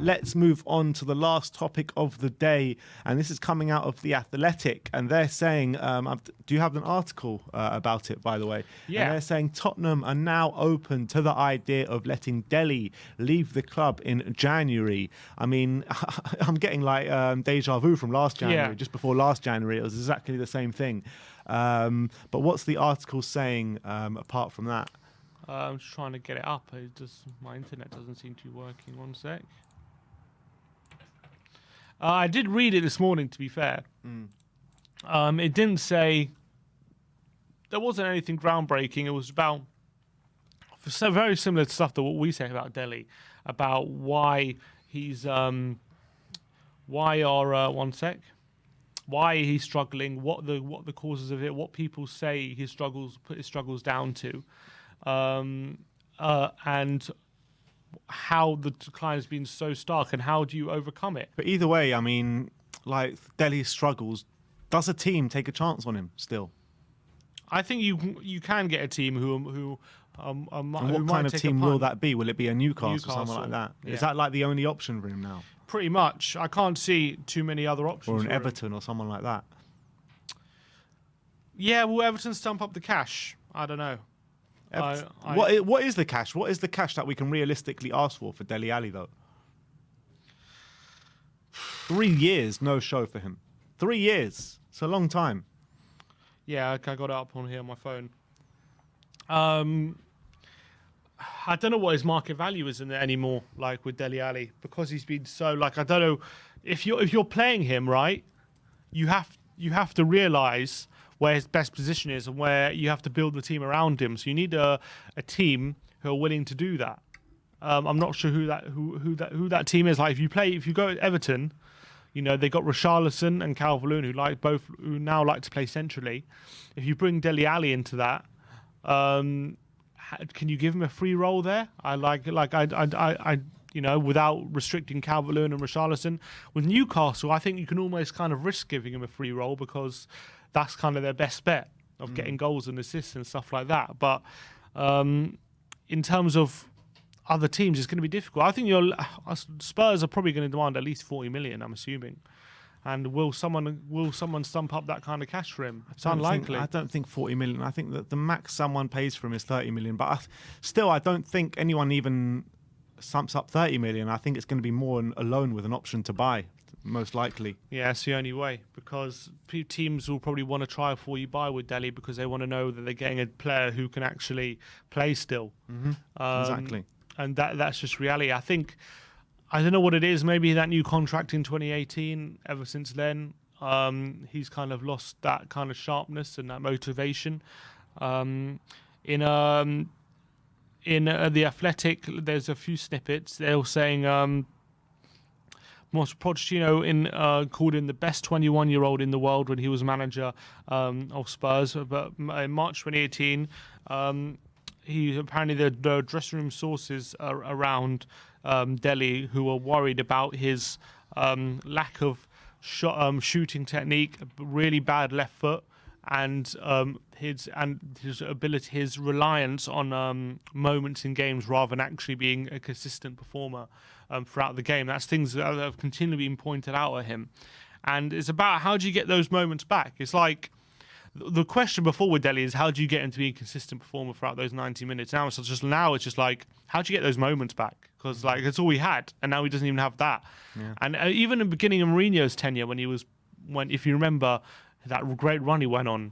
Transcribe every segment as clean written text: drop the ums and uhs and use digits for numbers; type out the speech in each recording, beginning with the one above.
let's move on to the last topic of the day. And this is coming out of The Athletic. And they're saying, do you have an article about it, by the way? Yeah. And they're saying Tottenham are now open to the idea of letting Dele leave the club in January. I mean, I'm getting like deja vu from last January. Yeah. Just before last January, it was exactly the same thing. But what's the article saying apart from that? I'm just trying to get it up. My internet doesn't seem to be working. One sec. I did read it this morning, to be fair. It didn't say... There wasn't anything groundbreaking. It was about... very similar to stuff to what we say about Dele. About why he's... one sec. Why he's struggling, what the causes of it, what people say his struggles down to. And how the decline has been so stark, and how do you overcome it? But either way, I mean, like Dele's struggles, does a team take a chance on him still? I think you can get a team who and what kind of team will that be? Will it be a Newcastle or something like that? Yeah. Is that like the only option for him now? Pretty much. I can't see too many other options. Or an Everton or someone like that? Yeah, will Everton stump up the cash? I don't know. What is the cash? What is the cash that we can realistically ask for Dele Alli, though? 3 years, no show for him. 3 years. It's a long time. Yeah, I got it up on here on my phone. I don't know what his market value is in there anymore, like with Dele Alli, because he's been so, like, I don't know if you're playing him right, you have to realise where his best position is and where you have to build the team around him. So you need a team who are willing to do that. I'm not sure who that team is. Like if you go at Everton, you know, they got Richarlison and Calvert-Lewin who now like to play centrally. If you bring Dele Alli into that, can you give him a free role there? You know, without restricting Calvert-Lewin and Richarlison. With Newcastle, I think you can almost kind of risk giving him a free role because that's kind of their best bet of getting goals and assists and stuff like that. But in terms of other teams, it's going to be difficult. I think Spurs are probably going to demand at least 40 million, I'm assuming. And will someone stump up that kind of cash for him? It's unlikely. I don't think 40 million. I think that the max someone pays for him is 30 million. But I don't think anyone even sumps up 30 million. I think it's going to be more a loan with an option to buy, most likely. Yeah, it's the only way, because teams will probably want to try before you buy with Dele because they want to know that they're getting a player who can actually play still. Exactly. And that's just reality. I think, I don't know what it is, maybe that new contract in 2018, ever since then, he's kind of lost that kind of sharpness and that motivation. In The Athletic, there's a few snippets. They're all saying Pochettino called him the best 21-year-old in the world when he was manager of Spurs. But in March 2018, he apparently the dressing room sources around Dele who were worried about his lack of shooting technique, really bad left foot, and his ability, his reliance on moments in games rather than actually being a consistent performer throughout the game. That's things that have continually been pointed out at him, and it's about how do you get those moments back. It's like the question before with Dele is how do you get him to be a consistent performer throughout those 90 minutes. Now it's just like how do you get those moments back, because like that's all he had, and now he doesn't even have that. Yeah. And even in the beginning of Mourinho's tenure, when if you remember that great run he went on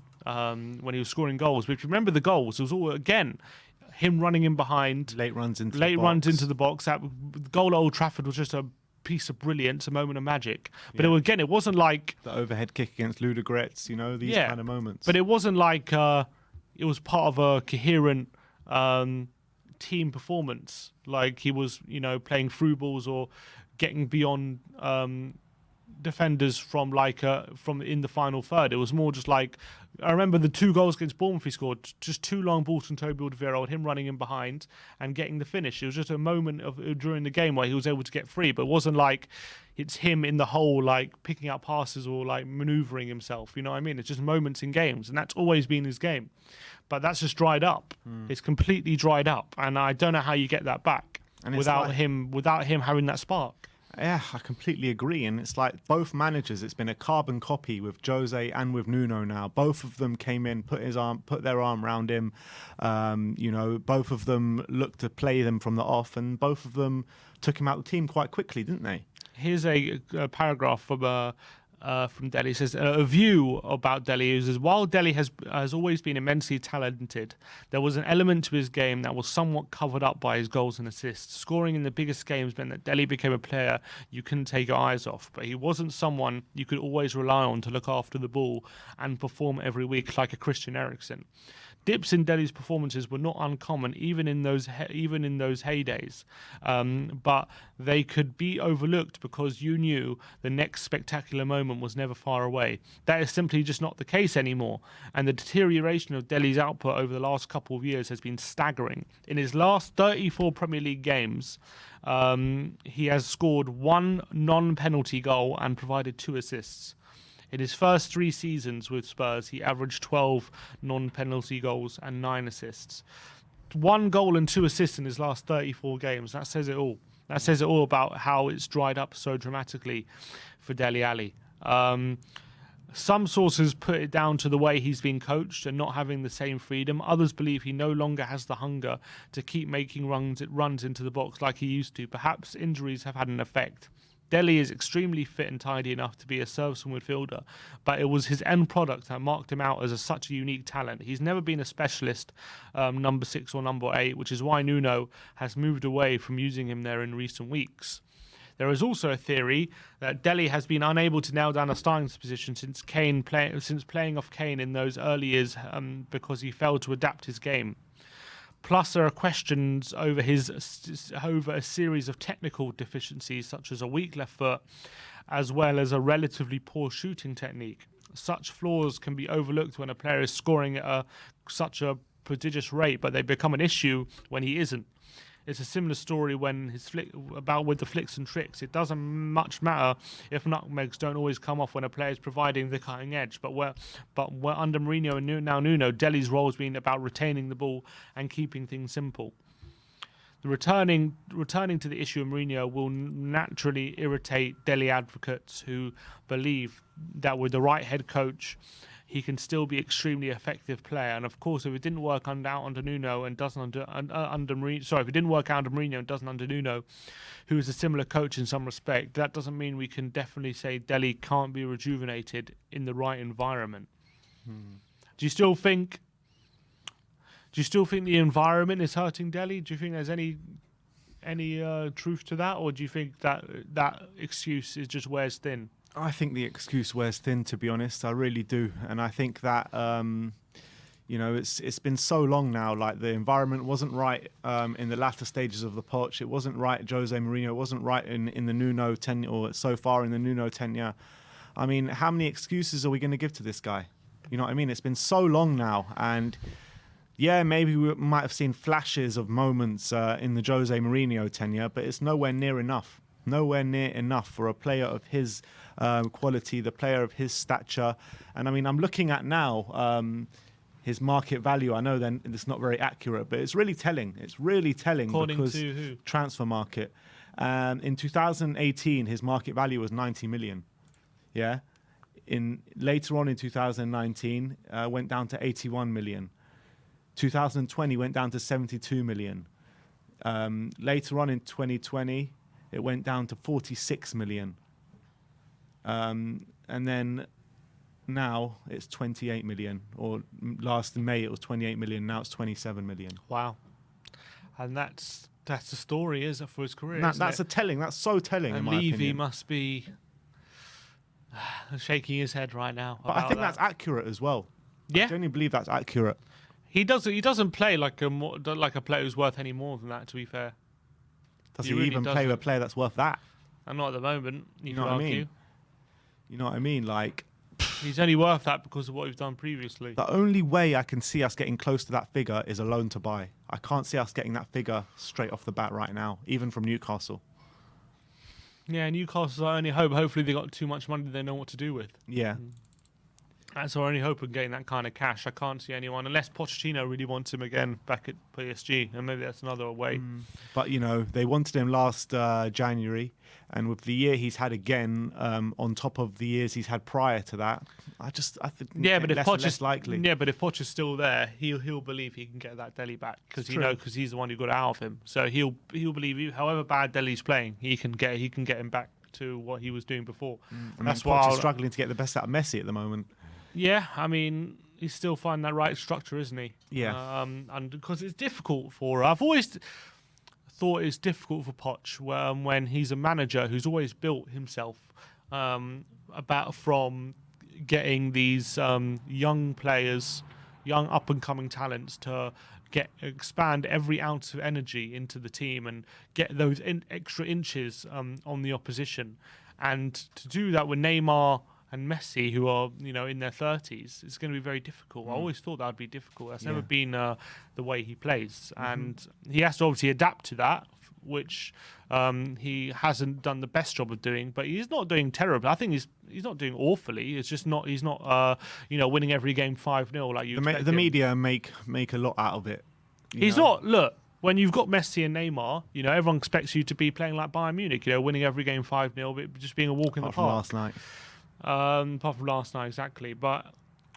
when he was scoring goals. But if you remember the goals, it was all, again, him running in behind. Late runs into the box. That goal at Old Trafford was just a piece of brilliance, a moment of magic. But it wasn't like... The overhead kick against Ludogorets, these kind of moments. But it wasn't like it was part of a coherent team performance. Like he was, playing through balls or getting beyond... defenders from in the final third. It was more just like, I remember the 2 goals against Bournemouth he scored, just 2 long balls from Toby Alderweireld, him running in behind and getting the finish. It was just a moment during the game where he was able to get free, but it wasn't like it's him in the hole, like picking up passes or like manoeuvring himself. You know what I mean? It's just moments in games, and that's always been his game. But that's just dried up. It's completely dried up, and I don't know how you get that back without him having that spark. Yeah, I completely agree. And it's like both managers, it's been a carbon copy with Jose and with Nuno now. Both of them came in, put their arm around him. Both of them looked to play them from the off, and both of them took him out of the team quite quickly, didn't they? Here's a paragraph from Dele. It says a view about Dele is while Dele has always been immensely talented, there was an element to his game that was somewhat covered up by his goals and assists. Scoring in the biggest games meant that Dele became a player you couldn't take your eyes off, but he wasn't someone you could always rely on to look after the ball and perform every week like a Christian Eriksen. Dips in Dele's performances were not uncommon, even in those heydays, but they could be overlooked because you knew the next spectacular moment was never far away. That is simply just not the case anymore, and the deterioration of Dele's output over the last couple of years has been staggering. In his last 34 Premier League games, he has scored 1 non-penalty goal and provided 2 assists. In his first 3 seasons with Spurs, he averaged 12 non-penalty goals and 9 assists. 1 goal and 2 assists in his last 34 games. That says it all. That says it all about how it's dried up so dramatically for Dele Alli. Some sources put it down to the way he's been coached and not having the same freedom. Others believe he no longer has the hunger to keep making runs into the box like he used to. Perhaps injuries have had an effect. Dele is extremely fit and tidy enough to be a serviceable midfielder, but it was his end product that marked him out as such a unique talent. He's never been a specialist number 6 or number 8, which is why Nuno has moved away from using him there in recent weeks. There is also a theory that Dele has been unable to nail down a starting position since playing off Kane in those early years because he failed to adapt his game. Plus, there are questions over a series of technical deficiencies, such as a weak left foot, as well as a relatively poor shooting technique. Such flaws can be overlooked when a player is scoring at such a prodigious rate, but they become an issue when he isn't. It's a similar story with the flicks and tricks. It doesn't much matter if nutmegs don't always come off when a player is providing the cutting edge. But under Mourinho and now Nuno, Dele's role has been about retaining the ball and keeping things simple. The returning to the issue of Mourinho will naturally irritate Dele advocates who believe that with the right head coach, he can still be extremely effective player. And of course, if it didn't work under Nuno and doesn't under Mourinho, if it didn't work out under Mourinho and doesn't under Nuno, who is a similar coach in some respect, that doesn't mean we can definitely say Dele can't be rejuvenated in the right environment. Do you still think the environment is hurting Dele? Do you think there's any truth to that, or do you think that excuse is just wears thin? I think the excuse wears thin, to be honest. I really do. And I think that, it's been so long now. Like, the environment wasn't right in the latter stages of the Poch. It wasn't right, Jose Mourinho. It wasn't right in the Nuno tenure, or so far in the Nuno tenure. I mean, how many excuses are we going to give to this guy? You know what I mean? It's been so long now. And yeah, maybe we might have seen flashes of moments in the Jose Mourinho tenure, but it's nowhere near enough. Nowhere near enough for a player of his quality, the player of his stature. And I mean, I'm looking at now his market value. I know then it's not very accurate, but it's really telling. It's really telling. According because to who? Transfer Market. In 2018, his market value was 90 million. Yeah. Later on in 2019, went down to 81 million. 2020 went down to 72 million. Later on in 2020, it went down to 46 million. And then now it's 28 million. Or last May it was 28 million. Now it's 27 million. Wow. And that's the story, is it, for his career? That's so telling. And in my Levy opinion. must be shaking his head right now. But I think that's accurate as well. Yeah. I genuinely believe that's accurate. He doesn't play like a player who's worth any more than that, to be fair. Does he even play with a player that's worth that? And not at the moment. You know could what I argue. mean? You know what I mean? Like, he's only worth that because of what we've done previously. the only way I can see us getting close to that figure is a loan to buy. I can't see us getting that figure straight off the bat right now, even from Newcastle. Yeah, Newcastle's our only hope. Hopefully they got too much money they know what to do with. Yeah. That's our only hope of getting that kind of cash. I can't see anyone, unless Pochettino really wants him again back at PSG, and maybe that's another way. But, they wanted him last January, and with the year he's had again, on top of the years he's had prior to that, I think But if less likely. But if Poch is still there, he'll believe he can get that Dele back because because he's the one who got it out of him. So he'll believe however bad Dele's playing, he can get him back to what he was doing before. That's why he's struggling to get the best out of Messi at the moment. Yeah, I mean, he's still finding that right structure, isn't he? Yeah. And because it's difficult for... I've always thought it's difficult for Poch when he's a manager who's always built himself from getting these young players, young up-and-coming talents to expand every ounce of energy into the team and get those extra inches on the opposition. And to do that with Neymar and Messi, who are in their 30s, it's going to be very difficult. I always thought that would be difficult. That's never been the way he plays, and he has to obviously adapt to that, which he hasn't done the best job of doing. But he's not doing terribly. I think he's not doing awfully. It's just not. He's not winning every game 5-0 like you. The media make a lot out of it. He's not. Look. When you've got Messi and Neymar, everyone expects you to be playing like Bayern Munich, winning every game 5-0, but just being a walk in the park. Last night. Apart from last night, exactly. But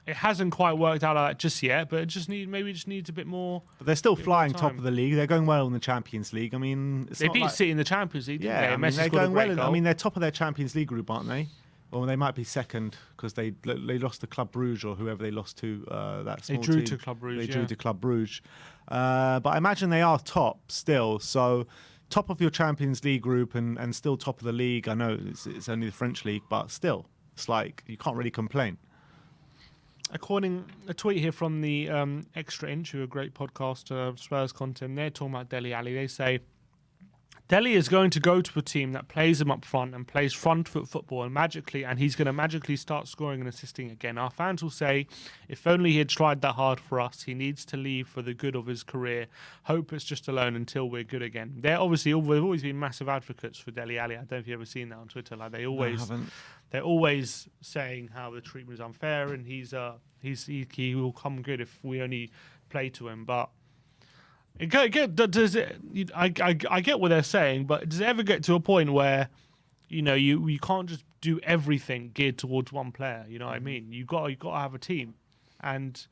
it hasn't quite worked out like that just yet. But it maybe just needs a bit more. But they're still flying top of the league. They're going well in the Champions League. I mean, they beat City in the Champions League. Didn't they? I mean, they're going well. I mean, they're top of their Champions League group, aren't they? Or they might be second because they lost to Club Brugge or whoever they lost to. That small they drew team. to Club Brugge. They drew to Club Brugge. But I imagine they are top still. So top of your Champions League group and still top of the league. I know it's only the French league, but still. It's like you can't really complain. According a tweet here from the Extra Inch, who are a great podcast, Spurs content, they're talking about Dele Alli. They say Dele is going to go to a team that plays him up front and plays front foot football, and he's going to magically start scoring and assisting again. Our fans will say, if only he had tried that hard for us. He needs to leave for the good of his career. Hope it's just a loan until we're good again. They've always been massive advocates for Dele Alli. I don't know if you've ever seen that on Twitter. Like they're always saying how the treatment is unfair and he will come good if we only play to him, but. I get what they're saying, but does it ever get to a point where, you can't just do everything geared towards one player? You know what I mean? You got to have a team, and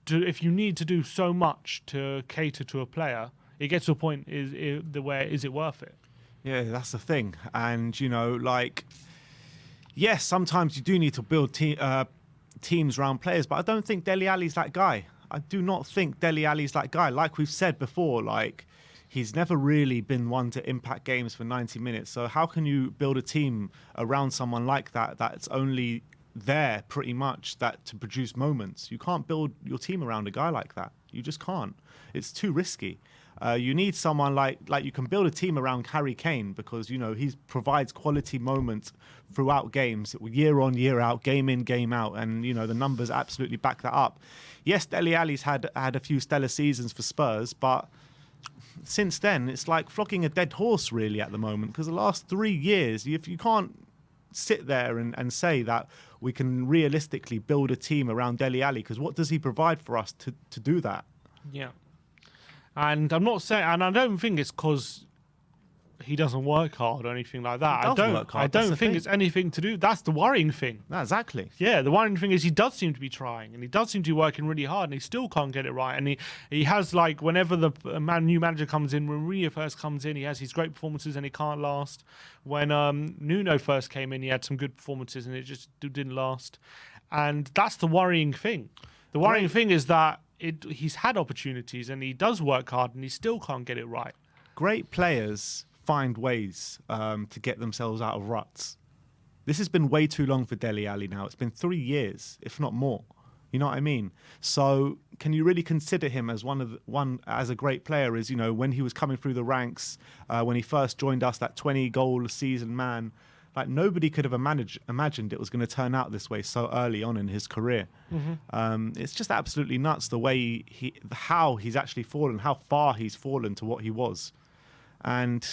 if you need to do so much to cater to a player, it gets to a point is it worth it? Yeah, that's the thing, and yes, sometimes you do need to build teams around players, but I don't think Dele Alli's that guy. I do not think Dele Alli's that guy. Like we've said before, he's never really been one to impact games for 90 minutes. So how can you build a team around someone like that that's only there pretty much to produce moments? You can't build your team around a guy like that. You just can't. It's too risky. You need someone like you can build a team around Harry Kane because he provides quality moments throughout games, year on, year out, game in, game out, and the numbers absolutely back that up. Yes, Dele Alli's had a few stellar seasons for Spurs, but since then it's like flogging a dead horse really at the moment because the last 3 years, if you can't sit there and say that we can realistically build a team around Dele Alli, because what does he provide for us to do that? Yeah. And I'm not saying, and I don't think it's because he doesn't work hard or anything like that. I don't think it's anything to do. That's the worrying thing. No, exactly. Yeah, the worrying thing is he does seem to be trying and he does seem to be working really hard and he still can't get it right. And he has whenever the new manager comes in, when Mourinho first comes in, he has these great performances and he can't last. When Nuno first came in, he had some good performances and it just didn't last. And that's the worrying thing. The worrying thing is that he's had opportunities and he does work hard and he still can't get it right. Great players find ways to get themselves out of ruts. This has been way too long for Dele Alli now. It's been 3 years, if not more. You know what I mean? So can you really consider him as as a great player? As when he was coming through the ranks, when he first joined us, that 20-goal season man, nobody could have imagined it was going to turn out this way so early on in his career. Mm-hmm. It's just absolutely nuts the way how he's actually fallen, how far he's fallen to what he was. And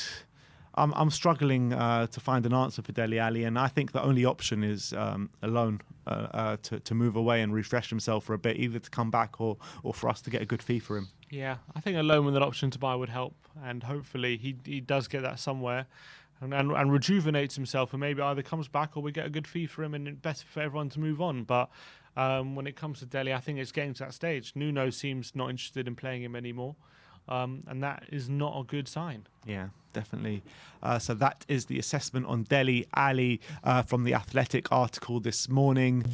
I'm struggling to find an answer for Dele Alli, and I think the only option is a loan to move away and refresh himself for a bit, either to come back or for us to get a good fee for him. Yeah, I think a loan with an option to buy would help, and hopefully he does get that somewhere. And rejuvenates himself, and maybe either comes back or we get a good fee for him, and it's better for everyone to move on. But when it comes to Dele, I think it's getting to that stage. Nuno seems not interested in playing him anymore, and that is not a good sign. Yeah, definitely. So that is the assessment on Dele Alli from the Athletic article this morning.